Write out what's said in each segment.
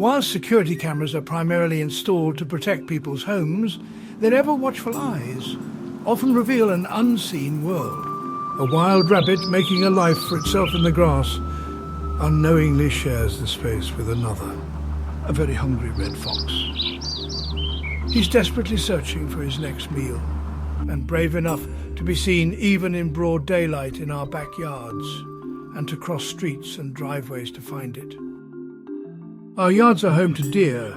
While security cameras are primarily installed to protect people's homes, their ever-watchful eyes often reveal an unseen world. A wild rabbit making a life for itself in the grass unknowingly shares the space with another, a very hungry red fox. He's desperately searching for his next meal, and brave enough to be seen even in broad daylight in our backyards, and to cross streets and driveways to find it. Our yards are home to deer,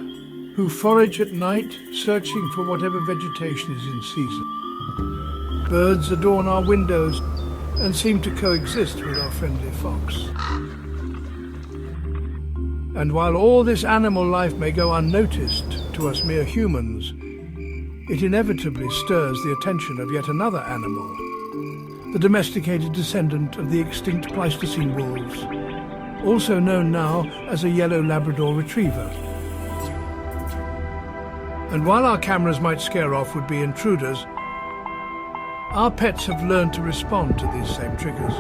who forage at night, searching for whatever vegetation is in season. Birds adorn our windows and seem to coexist with our friendly fox. And while all this animal life may go unnoticed to us mere humans, it inevitably stirs the attention of yet another animal, the domesticated descendant of the extinct Pleistocene wolves, also known now as a yellow Labrador retriever. And while our cameras might scare off would-be intruders, our pets have learned to respond to these same triggers,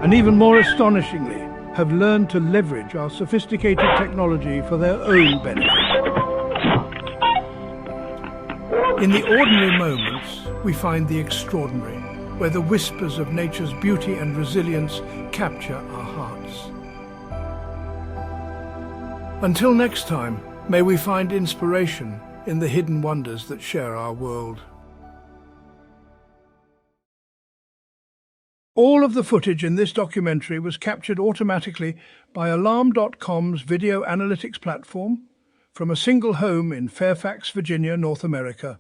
and even more astonishingly, have learned to leverage our sophisticated technology for their own benefit. In the ordinary moments, we find the extraordinary, where the whispers of nature's beauty and resilience capture our hearts. Until next time, may we find inspiration in the hidden wonders that share our world. All of the footage in this documentary was captured automatically by Alarm.com's video analytics platform from a single home in Fairfax, Virginia, North America,